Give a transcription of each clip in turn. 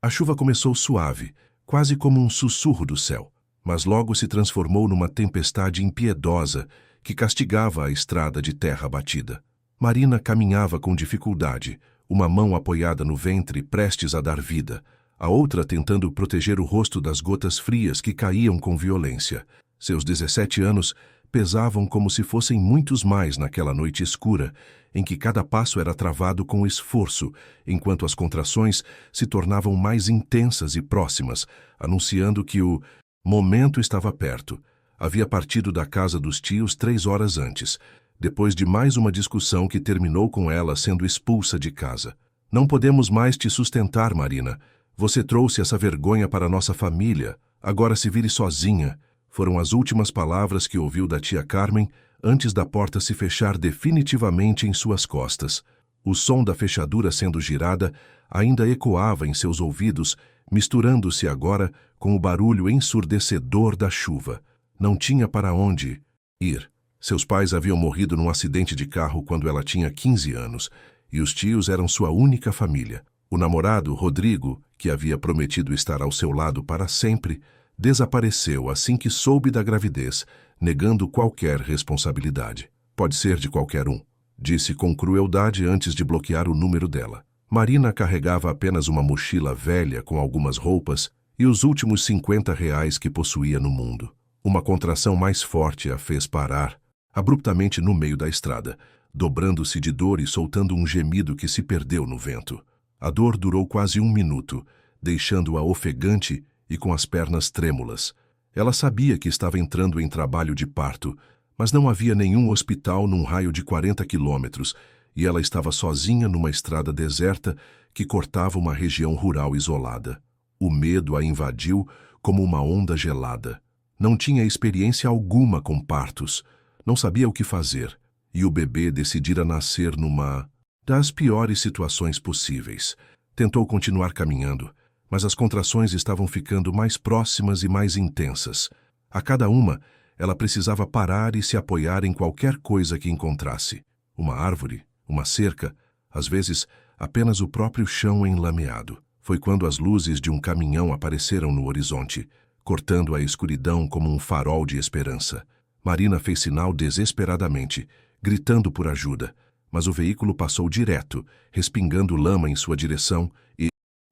A chuva começou suave, quase como um sussurro do céu, mas logo se transformou numa tempestade impiedosa que castigava a estrada de terra batida. Marina caminhava com dificuldade, uma mão apoiada no ventre prestes a dar vida, a outra tentando proteger o rosto das gotas frias que caíam com violência. Seus 17 anos pesavam como se fossem muitos mais naquela noite escura, em que cada passo era travado com esforço, enquanto as contrações se tornavam mais intensas e próximas, anunciando que o momento estava perto. Havia partido da casa dos tios 3 horas antes, depois de mais uma discussão que terminou com ela sendo expulsa de casa. Não podemos mais te sustentar, Marina. Você trouxe essa vergonha para nossa família. Agora se vire sozinha. Foram as últimas palavras que ouviu da tia Carmen antes da porta se fechar definitivamente em suas costas. O som da fechadura sendo girada ainda ecoava em seus ouvidos, misturando-se agora com o barulho ensurdecedor da chuva. Não tinha para onde ir. Seus pais haviam morrido num acidente de carro quando ela tinha 15 anos, e os tios eram sua única família. O namorado, Rodrigo, que havia prometido estar ao seu lado para sempre, desapareceu assim que soube da gravidez, negando qualquer responsabilidade. Pode ser de qualquer um, disse com crueldade antes de bloquear o número dela. Marina carregava apenas uma mochila velha com algumas roupas e os últimos R$ 50 que possuía no mundo. Uma contração mais forte a fez parar, abruptamente no meio da estrada, dobrando-se de dor e soltando um gemido que se perdeu no vento. A dor durou quase 1 minuto, deixando-a ofegante e com as pernas trêmulas. Ela sabia que estava entrando em trabalho de parto, mas não havia nenhum hospital num raio de 40 quilômetros, e ela estava sozinha numa estrada deserta que cortava uma região rural isolada. O medo a invadiu como uma onda gelada. Não tinha experiência alguma com partos, não sabia o que fazer, e o bebê decidira nascer numa das piores situações possíveis. Tentou continuar caminhando, mas as contrações estavam ficando mais próximas e mais intensas. A cada uma, ela precisava parar e se apoiar em qualquer coisa que encontrasse. Uma árvore, uma cerca, às vezes apenas o próprio chão enlameado. Foi quando as luzes de um caminhão apareceram no horizonte, cortando a escuridão como um farol de esperança. Marina fez sinal desesperadamente, gritando por ajuda, mas o veículo passou direto, respingando lama em sua direção e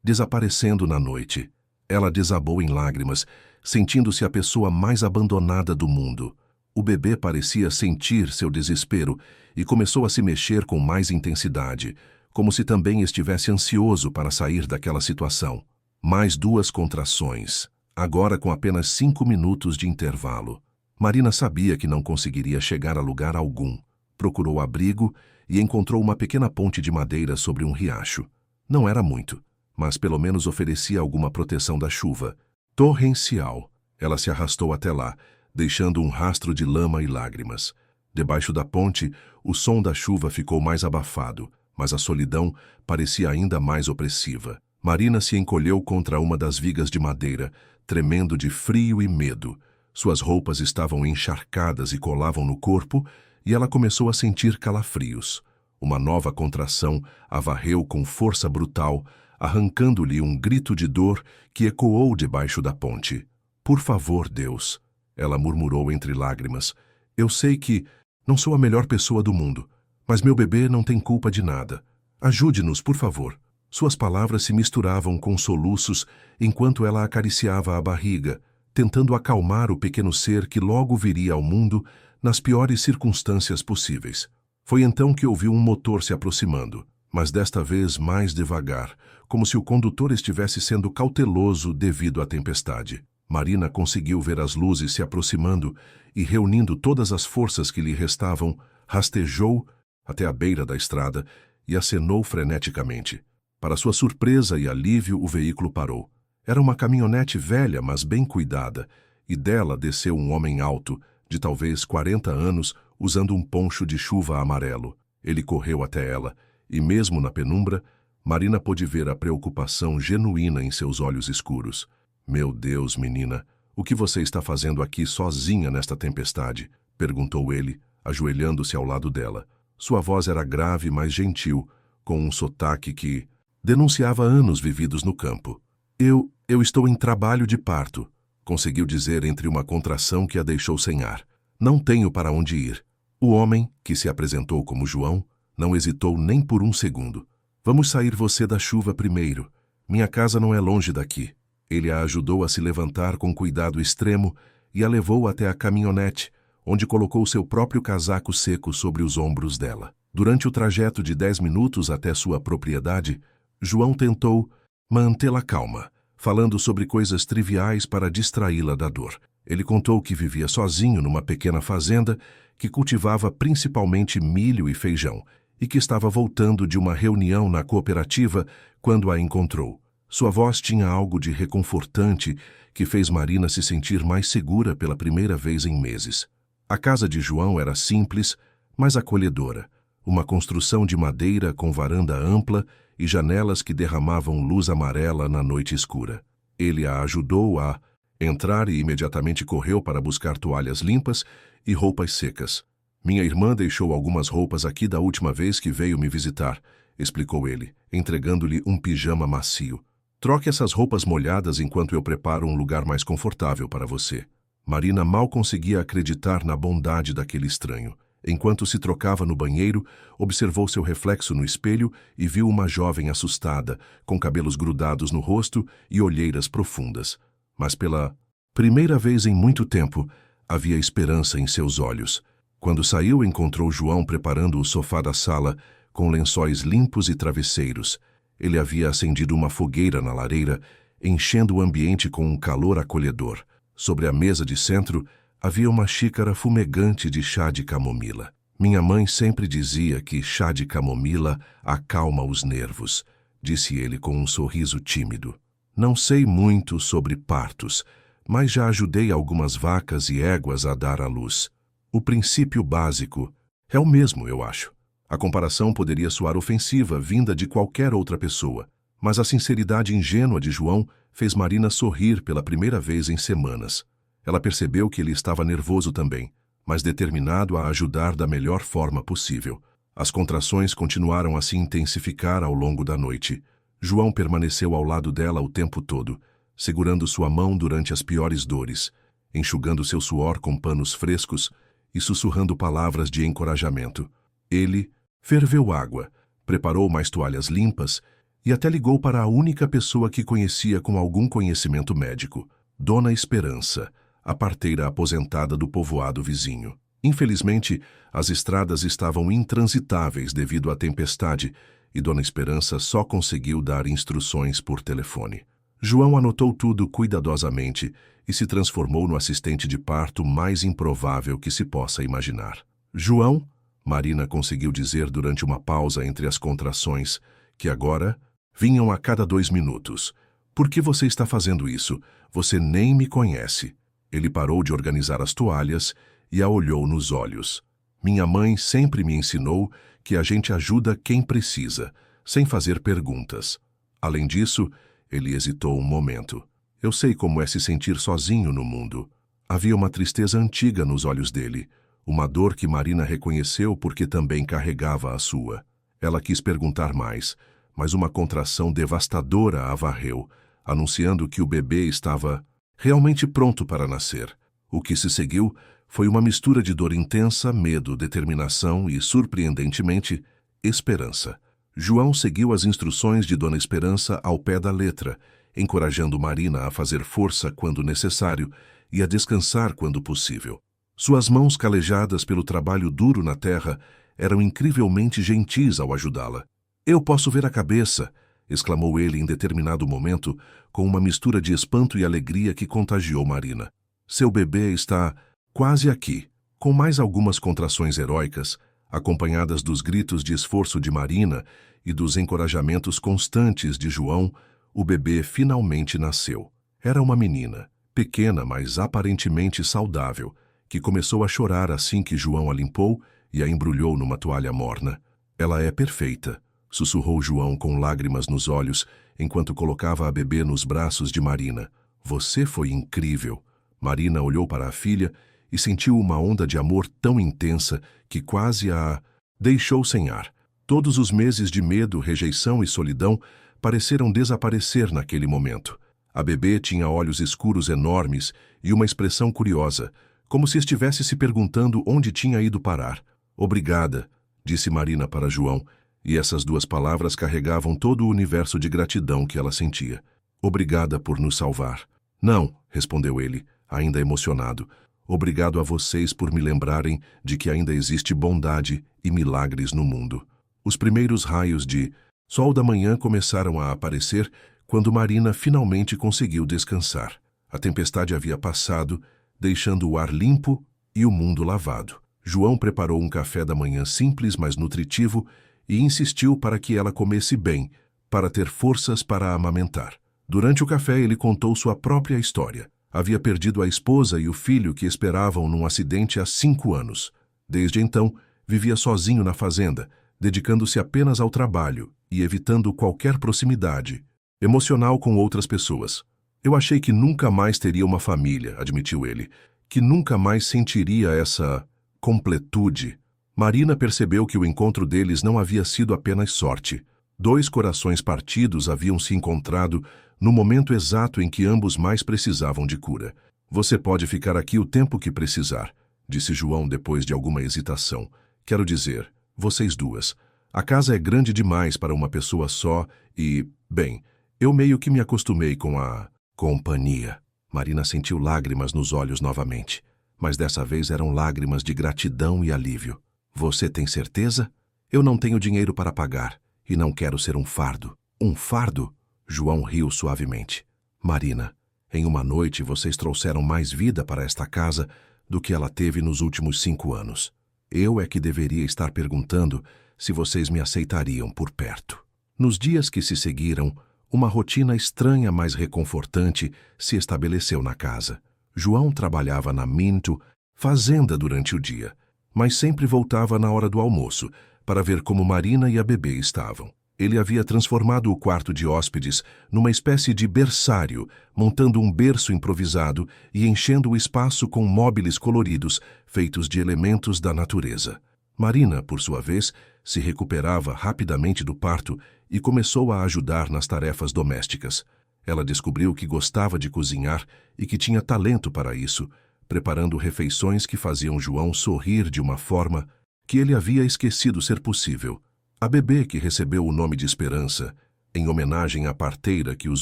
desaparecendo na noite. Ela desabou em lágrimas, sentindo-se a pessoa mais abandonada do mundo. O bebê parecia sentir seu desespero e começou a se mexer com mais intensidade, como se também estivesse ansioso para sair daquela situação. Mais 2 contrações, agora com apenas 5 minutos de intervalo. Marina sabia que não conseguiria chegar a lugar algum. Procurou abrigo e encontrou uma pequena ponte de madeira sobre um riacho. Não era muito, mas pelo menos oferecia alguma proteção da chuva torrencial. Ela se arrastou até lá, deixando um rastro de lama e lágrimas. Debaixo da ponte, o som da chuva ficou mais abafado, mas a solidão parecia ainda mais opressiva. Marina se encolheu contra uma das vigas de madeira, tremendo de frio e medo. Suas roupas estavam encharcadas e colavam no corpo, e ela começou a sentir calafrios. Uma nova contração a varreu com força brutal, arrancando-lhe um grito de dor que ecoou debaixo da ponte. Por favor, Deus, ela murmurou entre lágrimas. Eu sei que não sou a melhor pessoa do mundo, mas meu bebê não tem culpa de nada. Ajude-nos, por favor. Suas palavras se misturavam com soluços enquanto ela acariciava a barriga, tentando acalmar o pequeno ser que logo viria ao mundo nas piores circunstâncias possíveis. Foi então que ouviu um motor se aproximando, mas desta vez mais devagar, como se o condutor estivesse sendo cauteloso devido à tempestade. Marina conseguiu ver as luzes se aproximando e, reunindo todas as forças que lhe restavam, rastejou até a beira da estrada e acenou freneticamente. Para sua surpresa e alívio, o veículo parou. Era uma caminhonete velha, mas bem cuidada, e dela desceu um homem alto, de talvez 40 anos, usando um poncho de chuva amarelo. Ele correu até ela, e mesmo na penumbra, Marina pôde ver a preocupação genuína em seus olhos escuros. Meu Deus, menina, o que você está fazendo aqui sozinha nesta tempestade? Perguntou ele, ajoelhando-se ao lado dela. Sua voz era grave, mas gentil, com um sotaque que denunciava anos vividos no campo. Eu estou em trabalho de parto, conseguiu dizer entre uma contração que a deixou sem ar. Não tenho para onde ir. O homem, que se apresentou como João, não hesitou nem por um segundo. Vamos sair você da chuva primeiro. Minha casa não é longe daqui. Ele a ajudou a se levantar com cuidado extremo e a levou até a caminhonete, onde colocou seu próprio casaco seco sobre os ombros dela. Durante o trajeto de 10 minutos até sua propriedade, João tentou mantê-la calma, falando sobre coisas triviais para distraí-la da dor. Ele contou que vivia sozinho numa pequena fazenda que cultivava principalmente milho e feijão e que estava voltando de uma reunião na cooperativa quando a encontrou. Sua voz tinha algo de reconfortante que fez Marina se sentir mais segura pela primeira vez em meses. A casa de João era simples, mas acolhedora. Uma construção de madeira com varanda ampla e janelas que derramavam luz amarela na noite escura. Ele a ajudou a entrar e imediatamente correu para buscar toalhas limpas e roupas secas. Minha irmã deixou algumas roupas aqui da última vez que veio me visitar, explicou ele, entregando-lhe um pijama macio. Troque essas roupas molhadas enquanto eu preparo um lugar mais confortável para você. Marina mal conseguia acreditar na bondade daquele estranho. Enquanto se trocava no banheiro, observou seu reflexo no espelho e viu uma jovem assustada, com cabelos grudados no rosto e olheiras profundas. Mas pela primeira vez em muito tempo, havia esperança em seus olhos. Quando saiu, encontrou João preparando o sofá da sala, com lençóis limpos e travesseiros. Ele havia acendido uma fogueira na lareira, enchendo o ambiente com um calor acolhedor. Sobre a mesa de centro, havia uma xícara fumegante de chá de camomila. Minha mãe sempre dizia que chá de camomila acalma os nervos, disse ele com um sorriso tímido. Não sei muito sobre partos, mas já ajudei algumas vacas e éguas a dar à luz. O princípio básico é o mesmo, eu acho. A comparação poderia soar ofensiva, vinda de qualquer outra pessoa, mas a sinceridade ingênua de João fez Marina sorrir pela primeira vez em semanas. Ela percebeu que ele estava nervoso também, mas determinado a ajudar da melhor forma possível. As contrações continuaram a se intensificar ao longo da noite. João permaneceu ao lado dela o tempo todo, segurando sua mão durante as piores dores, enxugando seu suor com panos frescos e sussurrando palavras de encorajamento. Ele ferveu água, preparou mais toalhas limpas e até ligou para a única pessoa que conhecia com algum conhecimento médico, Dona Esperança, a parteira aposentada do povoado vizinho. Infelizmente, as estradas estavam intransitáveis devido à tempestade e Dona Esperança só conseguiu dar instruções por telefone. João anotou tudo cuidadosamente e se transformou no assistente de parto mais improvável que se possa imaginar. João, Marina conseguiu dizer durante uma pausa entre as contrações, que agora vinham a cada 2 minutos. Por que você está fazendo isso? Você nem me conhece. Ele parou de organizar as toalhas e a olhou nos olhos. Minha mãe sempre me ensinou que a gente ajuda quem precisa, sem fazer perguntas. Além disso, ele hesitou um momento. Eu sei como é se sentir sozinho no mundo. Havia uma tristeza antiga nos olhos dele, uma dor que Marina reconheceu porque também carregava a sua. Ela quis perguntar mais, mas uma contração devastadora a varreu, anunciando que o bebê estava realmente pronto para nascer. O que se seguiu foi uma mistura de dor intensa, medo, determinação e, surpreendentemente, esperança. João seguiu as instruções de Dona Esperança ao pé da letra, encorajando Marina a fazer força quando necessário e a descansar quando possível. Suas mãos calejadas pelo trabalho duro na terra eram incrivelmente gentis ao ajudá-la. "Eu posso ver a cabeça", exclamou ele em determinado momento, com uma mistura de espanto e alegria que contagiou Marina. "Seu bebê está quase aqui." Com mais algumas contrações heróicas, acompanhadas dos gritos de esforço de Marina e dos encorajamentos constantes de João, o bebê finalmente nasceu. Era uma menina, pequena, mas aparentemente saudável, que começou a chorar assim que João a limpou e a embrulhou numa toalha morna. "Ela é perfeita", sussurrou João com lágrimas nos olhos, enquanto colocava a bebê nos braços de Marina. "Você foi incrível." Marina olhou para a filha e sentiu uma onda de amor tão intensa que quase a deixou sem ar. Todos os meses de medo, rejeição e solidão pareceram desaparecer naquele momento. A bebê tinha olhos escuros enormes e uma expressão curiosa, como se estivesse se perguntando onde tinha ido parar. Obrigada, disse Marina para João, e essas duas palavras carregavam todo o universo de gratidão que ela sentia. Obrigada por nos salvar. Não, respondeu ele, ainda emocionado. Obrigado a vocês por me lembrarem de que ainda existe bondade e milagres no mundo. Os primeiros raios de sol da manhã começaram a aparecer quando Marina finalmente conseguiu descansar. A tempestade havia passado, deixando o ar limpo e o mundo lavado. João preparou um café da manhã simples, mas nutritivo, e insistiu para que ela comesse bem, para ter forças para a amamentar. Durante o café, ele contou sua própria história. Havia perdido a esposa e o filho que esperavam num acidente há 5 anos. Desde então, vivia sozinho na fazenda, dedicando-se apenas ao trabalho e evitando qualquer proximidade emocional com outras pessoas. Eu achei que nunca mais teria uma família, admitiu ele, que nunca mais sentiria essa completude. Marina percebeu que o encontro deles não havia sido apenas sorte. 2 corações partidos haviam se encontrado no momento exato em que ambos mais precisavam de cura. Você pode ficar aqui o tempo que precisar, disse João depois de alguma hesitação. Quero dizer, vocês duas. A casa é grande demais para uma pessoa só e, bem, eu meio que me acostumei com a companhia. Marina sentiu lágrimas nos olhos novamente, mas dessa vez eram lágrimas de gratidão e alívio. Você tem certeza? Eu não tenho dinheiro para pagar e não quero ser um fardo. Um fardo? João riu suavemente. Marina, em uma noite vocês trouxeram mais vida para esta casa do que ela teve nos últimos 5 anos. Eu é que deveria estar perguntando se vocês me aceitariam por perto. Nos dias que se seguiram, uma rotina estranha, mas reconfortante, se estabeleceu na casa. João trabalhava na Minto, fazenda durante o dia, mas sempre voltava na hora do almoço, para ver como Marina e a bebê estavam. Ele havia transformado o quarto de hóspedes numa espécie de berçário, montando um berço improvisado e enchendo o espaço com móveis coloridos, feitos de elementos da natureza. Marina, por sua vez, se recuperava rapidamente do parto e começou a ajudar nas tarefas domésticas. Ela descobriu que gostava de cozinhar e que tinha talento para isso, preparando refeições que faziam João sorrir de uma forma que ele havia esquecido ser possível. A bebê, que recebeu o nome de Esperança, em homenagem à parteira que os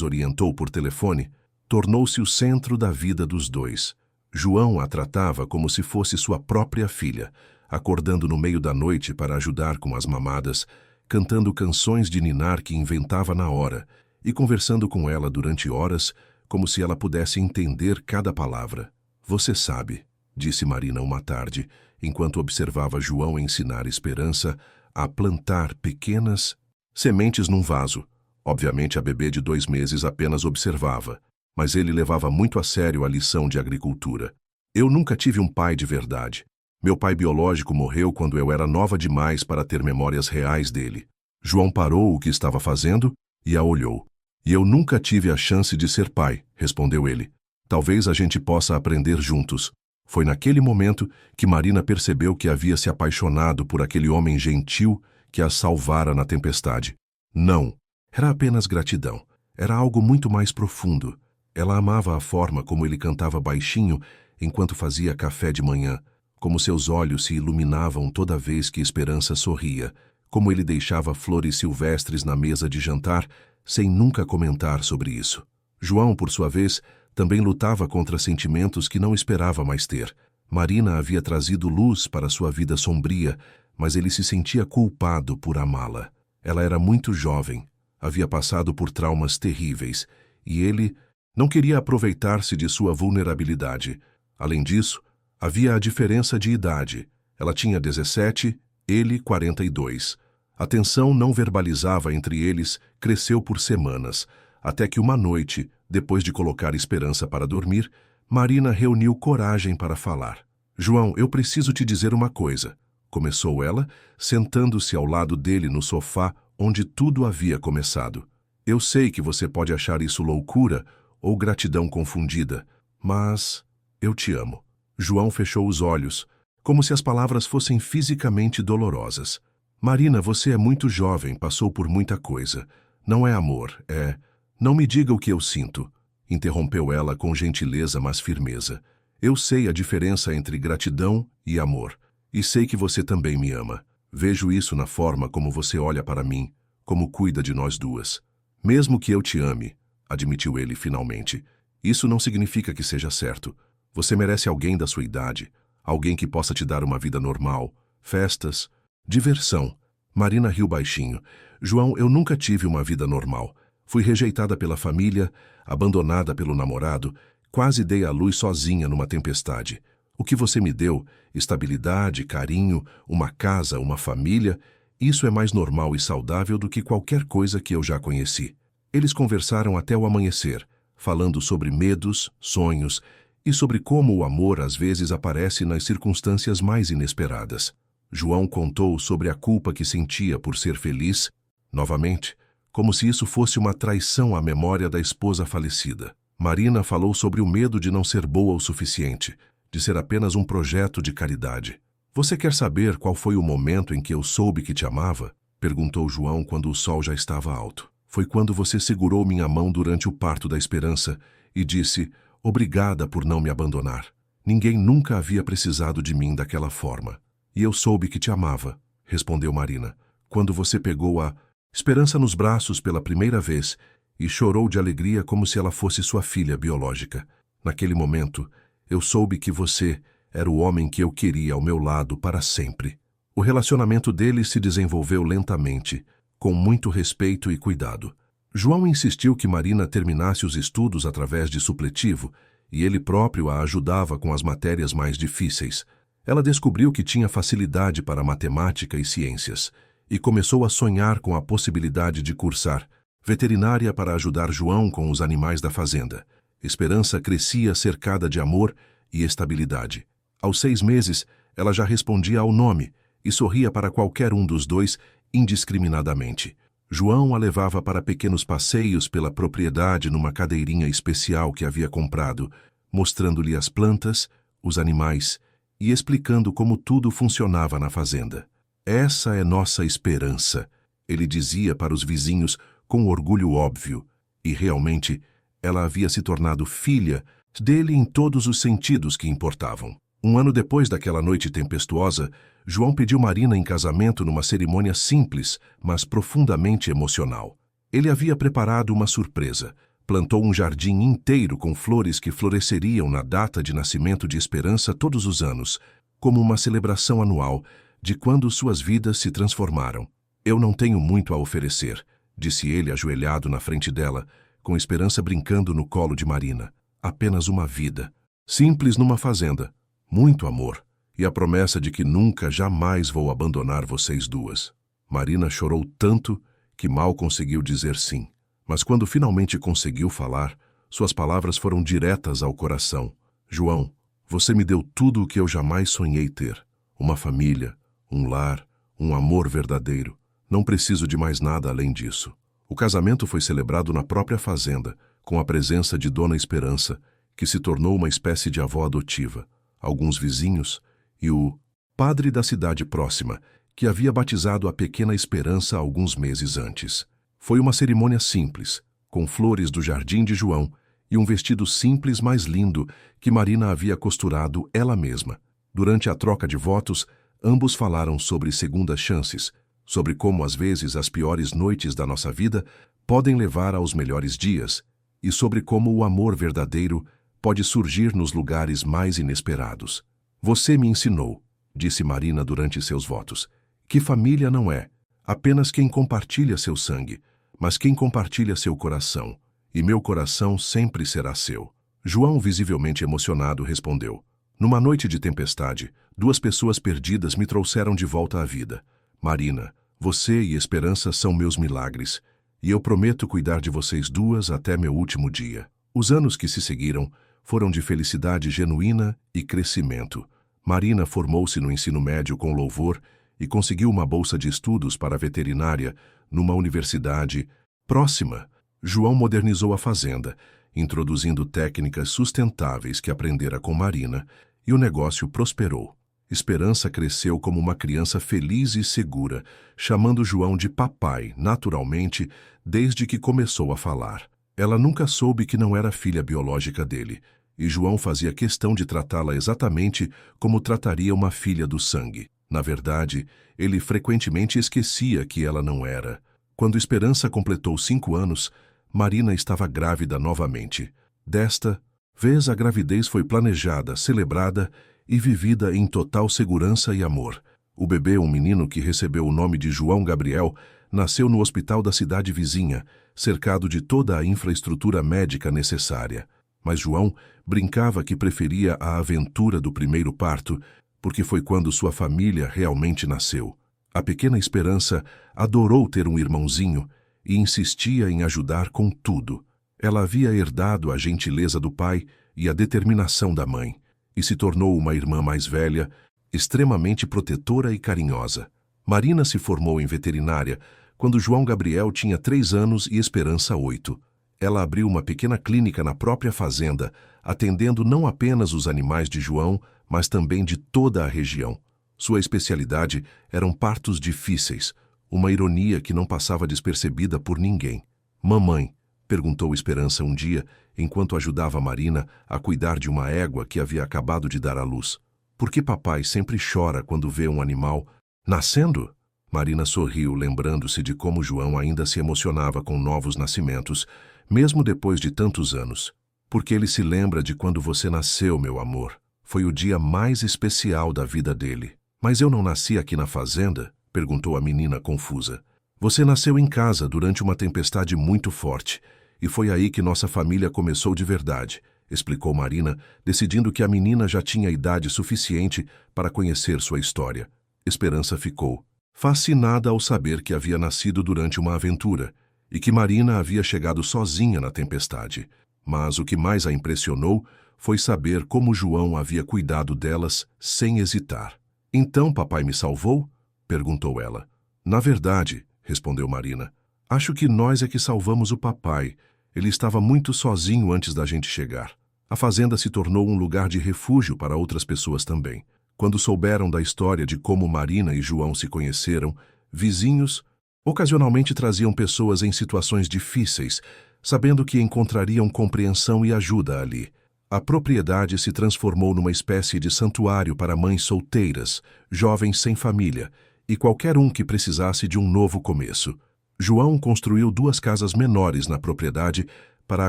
orientou por telefone, tornou-se o centro da vida dos dois. João a tratava como se fosse sua própria filha, acordando no meio da noite para ajudar com as mamadas, cantando canções de ninar que inventava na hora e conversando com ela durante horas, como se ela pudesse entender cada palavra. Você sabe, disse Marina uma tarde, enquanto observava João ensinar Esperança a plantar pequenas sementes num vaso. Obviamente a bebê de 2 meses apenas observava, mas ele levava muito a sério a lição de agricultura. Eu nunca tive um pai de verdade. Meu pai biológico morreu quando eu era nova demais para ter memórias reais dele. João parou o que estava fazendo e a olhou. E eu nunca tive a chance de ser pai, respondeu ele. Talvez a gente possa aprender juntos. Foi naquele momento que Marina percebeu que havia se apaixonado por aquele homem gentil que a salvara na tempestade. Não, era apenas gratidão. Era algo muito mais profundo. Ela amava a forma como ele cantava baixinho enquanto fazia café de manhã, como seus olhos se iluminavam toda vez que Esperança sorria, como ele deixava flores silvestres na mesa de jantar sem nunca comentar sobre isso. João, por sua vez, também lutava contra sentimentos que não esperava mais ter. Marina havia trazido luz para sua vida sombria, mas ele se sentia culpado por amá-la. Ela era muito jovem, havia passado por traumas terríveis, e ele não queria aproveitar-se de sua vulnerabilidade. Além disso, havia a diferença de idade. Ela tinha 17, ele 42. A tensão não verbalizava entre eles cresceu por semanas, até que uma noite, depois de colocar Esperança para dormir, Marina reuniu coragem para falar. João, eu preciso te dizer uma coisa, começou ela, sentando-se ao lado dele no sofá onde tudo havia começado. Eu sei que você pode achar isso loucura ou gratidão confundida, mas eu te amo. João fechou os olhos, como se as palavras fossem fisicamente dolorosas. Marina, você é muito jovem, passou por muita coisa. Não é amor, é... Não me diga o que eu sinto. interrompeu ela com gentileza, mas firmeza. Eu sei a diferença entre gratidão e amor. E sei que você também me ama. Vejo isso na forma como você olha para mim, como cuida de nós duas. Mesmo que eu te ame, admitiu ele finalmente, isso não significa que seja certo. Você merece alguém da sua idade, alguém que possa te dar uma vida normal, festas, diversão. Marina riu baixinho. João, eu nunca tive uma vida normal. Fui rejeitada pela família, abandonada pelo namorado, quase dei à luz sozinha numa tempestade. O que você me deu, estabilidade, carinho, uma casa, uma família, isso é mais normal e saudável do que qualquer coisa que eu já conheci. Eles conversaram até o amanhecer, falando sobre medos, sonhos e sobre como o amor às vezes aparece nas circunstâncias mais inesperadas. João contou sobre a culpa que sentia por ser feliz, novamente, como se isso fosse uma traição à memória da esposa falecida. Marina falou sobre o medo de não ser boa o suficiente, de ser apenas um projeto de caridade. Você quer saber qual foi o momento em que eu soube que te amava? Perguntou João quando o sol já estava alto. Foi quando você segurou minha mão durante o parto da esperança e disse, obrigada por não me abandonar. Ninguém nunca havia precisado de mim daquela forma. E eu soube que te amava, respondeu Marina, quando você pegou a Esperança nos braços pela primeira vez e chorou de alegria como se ela fosse sua filha biológica. Naquele momento, eu soube que você era o homem que eu queria ao meu lado para sempre. O relacionamento deles se desenvolveu lentamente, com muito respeito e cuidado. João insistiu que Marina terminasse os estudos através de supletivo e ele próprio a ajudava com as matérias mais difíceis. Ela descobriu que tinha facilidade para matemática e ciências e começou a sonhar com a possibilidade de cursar veterinária para ajudar João com os animais da fazenda. Esperança crescia cercada de amor e estabilidade. Aos 6 meses, ela já respondia ao nome e sorria para qualquer um dos dois indiscriminadamente. João a levava para pequenos passeios pela propriedade numa cadeirinha especial que havia comprado, mostrando-lhe as plantas, os animais e explicando como tudo funcionava na fazenda. Essa é nossa esperança, ele dizia para os vizinhos com orgulho óbvio, e realmente ela havia se tornado filha dele em todos os sentidos que importavam. Um ano depois daquela noite tempestuosa, João pediu Marina em casamento numa cerimônia simples, mas profundamente emocional. Ele havia preparado uma surpresa. Plantou um jardim inteiro com flores que floresceriam na data de nascimento de Esperança todos os anos, como uma celebração anual de quando suas vidas se transformaram. Eu não tenho muito a oferecer, disse ele ajoelhado na frente dela, com Esperança brincando no colo de Marina. Apenas uma vida. Simples numa fazenda. Muito amor. E a promessa de que nunca, jamais vou abandonar vocês duas. Marina chorou tanto que mal conseguiu dizer sim. Mas quando finalmente conseguiu falar, suas palavras foram diretas ao coração. João, você me deu tudo o que eu jamais sonhei ter. Uma família, um lar, um amor verdadeiro. Não preciso de mais nada além disso. O casamento foi celebrado na própria fazenda, com a presença de Dona Esperança, que se tornou uma espécie de avó adotiva, alguns vizinhos e o padre da cidade próxima, que havia batizado a pequena Esperança alguns meses antes. Foi uma cerimônia simples, com flores do jardim de João e um vestido simples mais lindo que Marina havia costurado ela mesma. Durante a troca de votos, ambos falaram sobre segundas chances, sobre como às vezes as piores noites da nossa vida podem levar aos melhores dias e sobre como o amor verdadeiro pode surgir nos lugares mais inesperados. Você me ensinou, disse Marina durante seus votos, que família não é apenas quem compartilha seu sangue, mas quem compartilha seu coração, e meu coração sempre será seu. João, visivelmente emocionado, respondeu, numa noite de tempestade, 2 pessoas perdidas me trouxeram de volta à vida. Marina, você e Esperança são meus milagres, e eu prometo cuidar de vocês duas até meu último dia. Os anos que se seguiram foram de felicidade genuína e crescimento. Marina formou-se no ensino médio com louvor e conseguiu uma bolsa de estudos para a veterinária numa universidade próxima. João modernizou a fazenda, introduzindo técnicas sustentáveis que aprendera com Marina, e o negócio prosperou. Esperança cresceu como uma criança feliz e segura, chamando João de papai, naturalmente, desde que começou a falar. Ela nunca soube que não era filha biológica dele, e João fazia questão de tratá-la exatamente como trataria uma filha do sangue. Na verdade, ele frequentemente esquecia que ela não era. Quando Esperança completou 5 anos, Marina estava grávida novamente. Desta vez, a gravidez foi planejada, celebrada e vivida em total segurança e amor. O bebê, um menino que recebeu o nome de João Gabriel, nasceu no hospital da cidade vizinha, cercado de toda a infraestrutura médica necessária. Mas João brincava que preferia a aventura do primeiro parto, porque foi quando sua família realmente nasceu. A pequena Esperança adorou ter um irmãozinho e insistia em ajudar com tudo. Ela havia herdado a gentileza do pai e a determinação da mãe, e se tornou uma irmã mais velha, extremamente protetora e carinhosa. Marina se formou em veterinária quando João Gabriel tinha 3 anos e Esperança 8. Ela abriu uma pequena clínica na própria fazenda, atendendo não apenas os animais de João, mas também de toda a região. Sua especialidade eram partos difíceis, uma ironia que não passava despercebida por ninguém. "Mamãe", perguntou Esperança um dia, enquanto ajudava Marina a cuidar de uma égua que havia acabado de dar à luz, "por que papai sempre chora quando vê um animal nascendo?" Marina sorriu, lembrando-se de como João ainda se emocionava com novos nascimentos, mesmo depois de tantos anos. "Porque ele se lembra de quando você nasceu, meu amor. Foi o dia mais especial da vida dele." "Mas eu não nasci aqui na fazenda?" perguntou a menina confusa. "Você nasceu em casa durante uma tempestade muito forte, e foi aí que nossa família começou de verdade", explicou Marina, decidindo que a menina já tinha idade suficiente para conhecer sua história. Esperança ficou fascinada ao saber que havia nascido durante uma aventura e que Marina havia chegado sozinha na tempestade. Mas o que mais a impressionou foi saber como João havia cuidado delas sem hesitar. "Então papai me salvou?" perguntou ela. "Na verdade", respondeu Marina, "acho que nós é que salvamos o papai. Ele estava muito sozinho antes da gente chegar. A fazenda se tornou um lugar de refúgio para outras pessoas também. Quando souberam da história de como Marina e João se conheceram, vizinhos ocasionalmente traziam pessoas em situações difíceis, sabendo que encontrariam compreensão e ajuda ali. A propriedade se transformou numa espécie de santuário para mães solteiras, jovens sem família e qualquer um que precisasse de um novo começo. João construiu 2 casas menores na propriedade para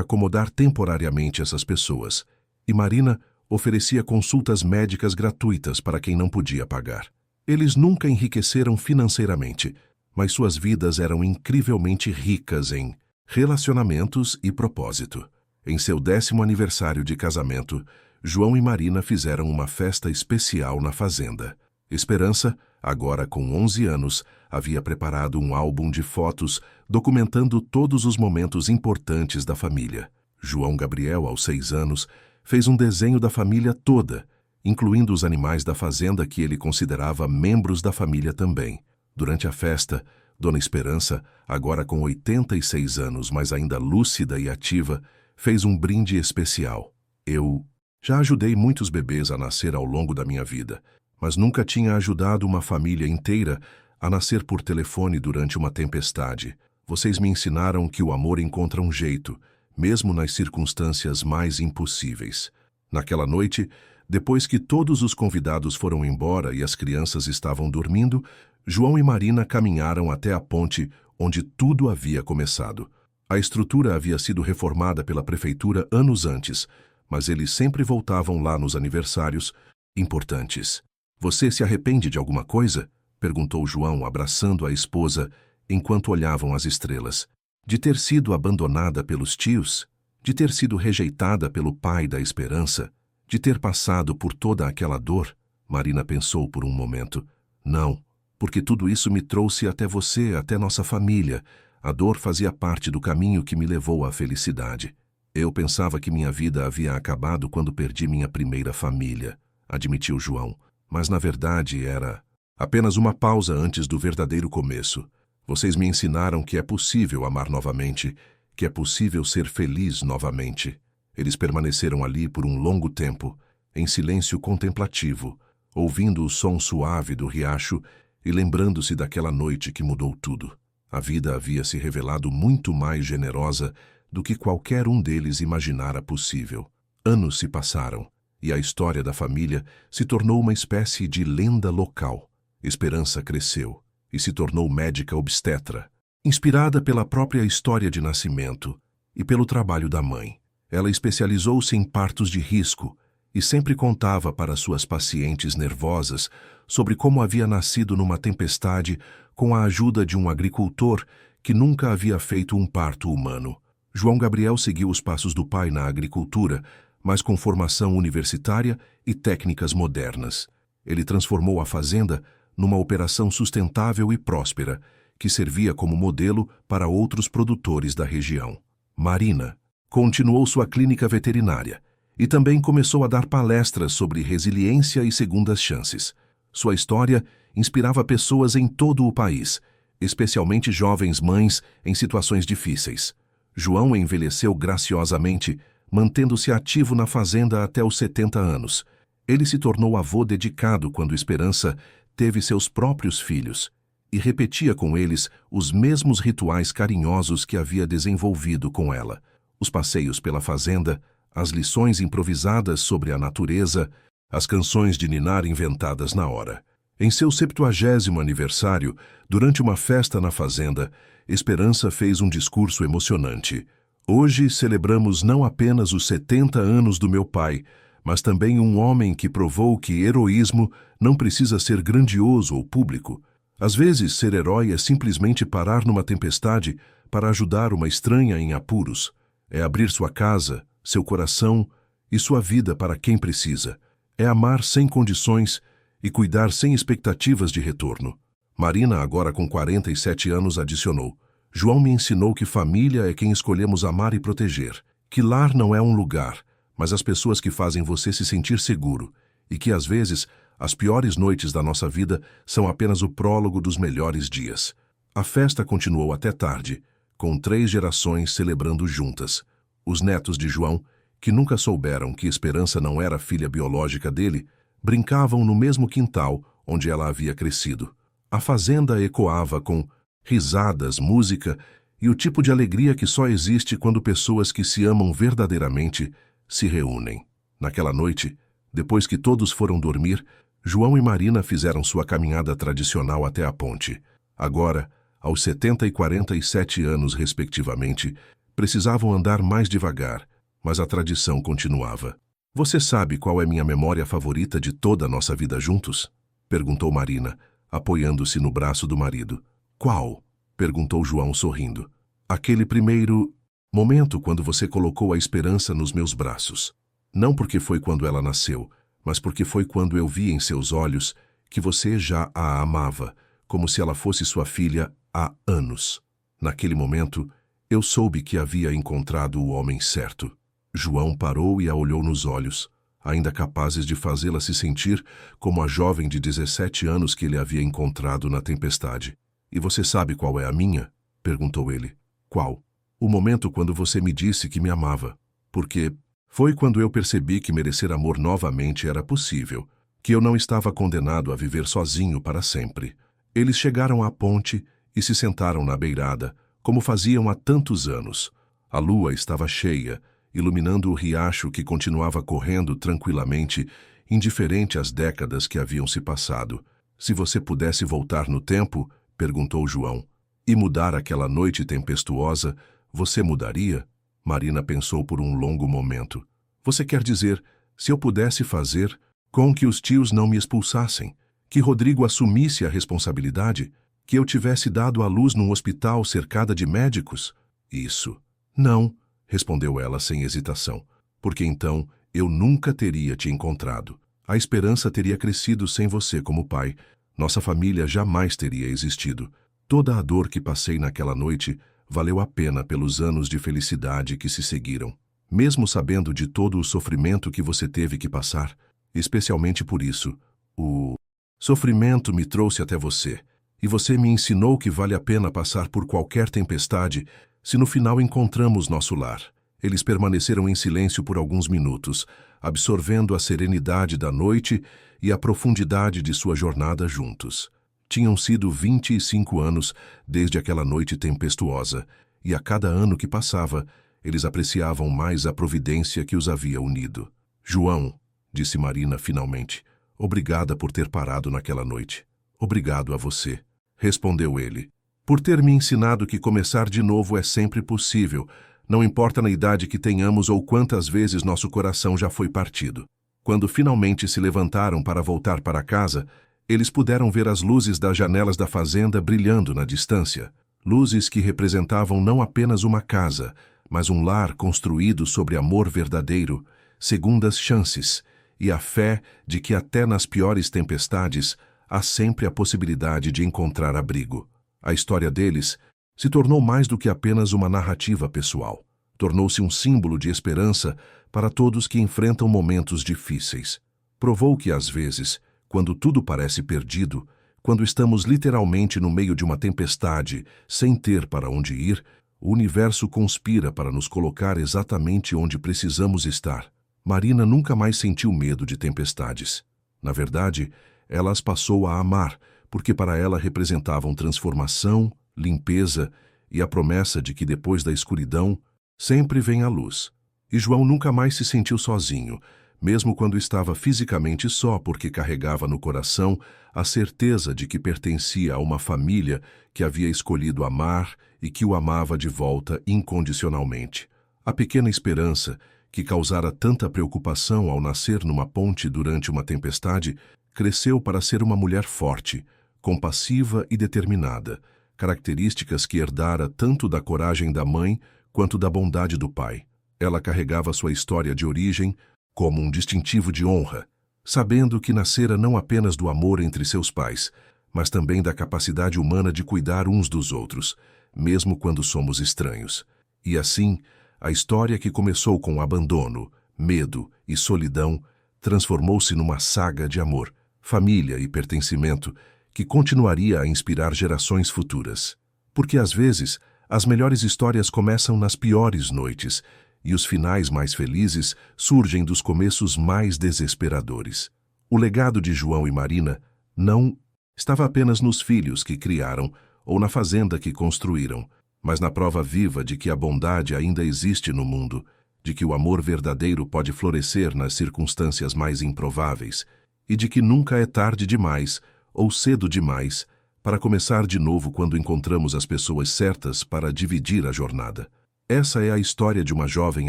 acomodar temporariamente essas pessoas, e Marina oferecia consultas médicas gratuitas para quem não podia pagar. Eles nunca enriqueceram financeiramente, mas suas vidas eram incrivelmente ricas em relacionamentos e propósito. Em seu 10º aniversário de casamento, João e Marina fizeram uma festa especial na fazenda. Esperança, agora com 11 anos, havia preparado um álbum de fotos documentando todos os momentos importantes da família. João Gabriel, aos 6 anos, fez um desenho da família toda, incluindo os animais da fazenda que ele considerava membros da família também. Durante a festa, Dona Esperança, agora com 86 anos, mas ainda lúcida e ativa, fez um brinde especial. "Eu já ajudei muitos bebês a nascer ao longo da minha vida, mas nunca tinha ajudado uma família inteira a nascer por telefone durante uma tempestade. Vocês me ensinaram que o amor encontra um jeito, mesmo nas circunstâncias mais impossíveis." Naquela noite, depois que todos os convidados foram embora e as crianças estavam dormindo, João e Marina caminharam até a ponte onde tudo havia começado. A estrutura havia sido reformada pela prefeitura anos antes, mas eles sempre voltavam lá nos aniversários importantes. "Você se arrepende de alguma coisa?" perguntou João, abraçando a esposa, enquanto olhavam as estrelas. "De ter sido abandonada pelos tios? De ter sido rejeitada pelo pai da Esperança? De ter passado por toda aquela dor?" Marina pensou por um momento. "Não, porque tudo isso me trouxe até você, até nossa família. A dor fazia parte do caminho que me levou à felicidade. Eu pensava que minha vida havia acabado quando perdi minha primeira família", admitiu João. "Mas na verdade era apenas uma pausa antes do verdadeiro começo. Vocês me ensinaram que é possível amar novamente, que é possível ser feliz novamente." Eles permaneceram ali por um longo tempo, em silêncio contemplativo, ouvindo o som suave do riacho e lembrando-se daquela noite que mudou tudo. A vida havia se revelado muito mais generosa do que qualquer um deles imaginara possível. Anos se passaram, e a história da família se tornou uma espécie de lenda local. Esperança cresceu e se tornou médica obstetra. Inspirada pela própria história de nascimento e pelo trabalho da mãe, ela especializou-se em partos de risco e sempre contava para suas pacientes nervosas sobre como havia nascido numa tempestade com a ajuda de um agricultor que nunca havia feito um parto humano. João Gabriel seguiu os passos do pai na agricultura, mas com formação universitária e técnicas modernas. Ele transformou a fazenda numa operação sustentável e próspera, que servia como modelo para outros produtores da região. Marina continuou sua clínica veterinária e também começou a dar palestras sobre resiliência e segundas chances. Sua história inspirava pessoas em todo o país, especialmente jovens mães em situações difíceis. João envelheceu graciosamente, mantendo-se ativo na fazenda até os 70 anos. Ele se tornou avô dedicado quando Esperança teve seus próprios filhos e repetia com eles os mesmos rituais carinhosos que havia desenvolvido com ela. Os passeios pela fazenda, as lições improvisadas sobre a natureza, as canções de ninar inventadas na hora. Em seu 70º aniversário, durante uma festa na fazenda, Esperança fez um discurso emocionante. Hoje celebramos não apenas os 70 anos do meu pai, mas também um homem que provou que heroísmo não precisa ser grandioso ou público. Às vezes, ser herói é simplesmente parar numa tempestade para ajudar uma estranha em apuros. É abrir sua casa, seu coração e sua vida para quem precisa. É amar sem condições e cuidar sem expectativas de retorno. Marina, agora com 47 anos, adicionou: João me ensinou que família é quem escolhemos amar e proteger, que lar não é um lugar, mas as pessoas que fazem você se sentir seguro, e que, às vezes, as piores noites da nossa vida são apenas o prólogo dos melhores dias. A festa continuou até tarde, com 3 gerações celebrando juntas. Os netos de João, que nunca souberam que Esperança não era filha biológica dele, brincavam no mesmo quintal onde ela havia crescido. A fazenda ecoava com risadas, música e o tipo de alegria que só existe quando pessoas que se amam verdadeiramente se reúnem. Naquela noite, depois que todos foram dormir, João e Marina fizeram sua caminhada tradicional até a ponte. Agora, aos 70 e 47 anos, respectivamente, precisavam andar mais devagar, mas a tradição continuava. Você sabe qual é minha memória favorita de toda a nossa vida juntos? Perguntou Marina, apoiando-se no braço do marido. Qual? Perguntou João sorrindo. Aquele primeiro momento quando você colocou a Esperança nos meus braços. Não porque foi quando ela nasceu, mas porque foi quando eu vi em seus olhos que você já a amava, como se ela fosse sua filha há anos. Naquele momento, eu soube que havia encontrado o homem certo. João parou e a olhou nos olhos, ainda capazes de fazê-la se sentir como a jovem de 17 anos que ele havia encontrado na tempestade. E você sabe qual é a minha? Perguntou ele. Qual? O momento quando você me disse que me amava. Porque foi quando eu percebi que merecer amor novamente era possível, que eu não estava condenado a viver sozinho para sempre. Eles chegaram à ponte e se sentaram na beirada, como faziam há tantos anos. A lua estava cheia, iluminando o riacho que continuava correndo tranquilamente, indiferente às décadas que haviam se passado. Se você pudesse voltar no tempo, perguntou João, e mudar aquela noite tempestuosa, você mudaria? Marina pensou por um longo momento. Você quer dizer, se eu pudesse fazer com que os tios não me expulsassem, que Rodrigo assumisse a responsabilidade, que eu tivesse dado à luz num hospital cercada de médicos? Isso. Não, respondeu ela sem hesitação, porque então eu nunca teria te encontrado. A Esperança teria crescido sem você como pai. Nossa família jamais teria existido. Toda a dor que passei naquela noite valeu a pena pelos anos de felicidade que se seguiram. Mesmo sabendo de todo o sofrimento que você teve que passar, especialmente por isso, o sofrimento me trouxe até você, e você me ensinou que vale a pena passar por qualquer tempestade se no final encontramos nosso lar. Eles permaneceram em silêncio por alguns minutos, absorvendo a serenidade da noite e a profundidade de sua jornada juntos. Tinham sido 25 anos desde aquela noite tempestuosa, e a cada ano que passava, Eles apreciavam mais a providência que os havia unido. João, disse Marina finalmente, obrigada por ter parado naquela noite. Obrigado a você, respondeu ele, por ter me ensinado que começar de novo é sempre possível, não importa na idade que tenhamos ou quantas vezes nosso coração já foi partido. Quando finalmente se levantaram para voltar para casa, eles puderam ver as luzes das janelas da fazenda brilhando na distância. Luzes que representavam não apenas uma casa, mas um lar construído sobre amor verdadeiro, segundas chances, e a fé de que até nas piores tempestades há sempre a possibilidade de encontrar abrigo. A história deles se tornou mais do que apenas uma narrativa pessoal. Tornou-se um símbolo de esperança para todos que enfrentam momentos difíceis. Provou que, às vezes, quando tudo parece perdido, quando estamos literalmente no meio de uma tempestade, sem ter para onde ir, o universo conspira para nos colocar exatamente onde precisamos estar. Marina nunca mais sentiu medo de tempestades. Na verdade, ela as passou a amar, porque para ela representavam transformação, limpeza e a promessa de que depois da escuridão sempre vem a luz. E João nunca mais se sentiu sozinho, mesmo quando estava fisicamente só, porque carregava no coração a certeza de que pertencia a uma família que havia escolhido amar e que o amava de volta incondicionalmente. A pequena esperança, que causara tanta preocupação ao nascer numa ponte durante uma tempestade, cresceu para ser uma mulher forte, compassiva e determinada, características que herdara tanto da coragem da mãe quanto da bondade do pai. Ela carregava sua história de origem como um distintivo de honra, sabendo que nascera não apenas do amor entre seus pais, mas também da capacidade humana de cuidar uns dos outros, mesmo quando somos estranhos. E assim, a história que começou com abandono, medo e solidão transformou-se numa saga de amor, família e pertencimento que continuaria a inspirar gerações futuras. Porque às vezes, as melhores histórias começam nas piores noites, e os finais mais felizes surgem dos começos mais desesperadores. O legado de João e Marina não estava apenas nos filhos que criaram ou na fazenda que construíram, mas na prova viva de que a bondade ainda existe no mundo, de que o amor verdadeiro pode florescer nas circunstâncias mais improváveis e de que nunca é tarde demais ou cedo demais para começar de novo quando encontramos as pessoas certas para dividir a jornada. Essa é a história de uma jovem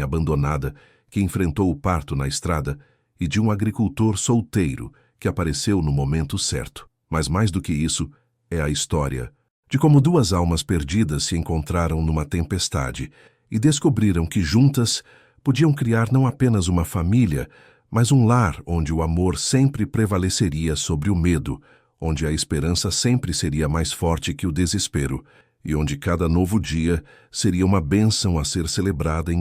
abandonada que enfrentou o parto na estrada e de um agricultor solteiro que apareceu no momento certo. Mas mais do que isso, é a história de como duas almas perdidas se encontraram numa tempestade e descobriram que juntas podiam criar não apenas uma família, mas um lar onde o amor sempre prevaleceria sobre o medo, onde a esperança sempre seria mais forte que o desespero, e onde cada novo dia seria uma bênção a ser celebrada em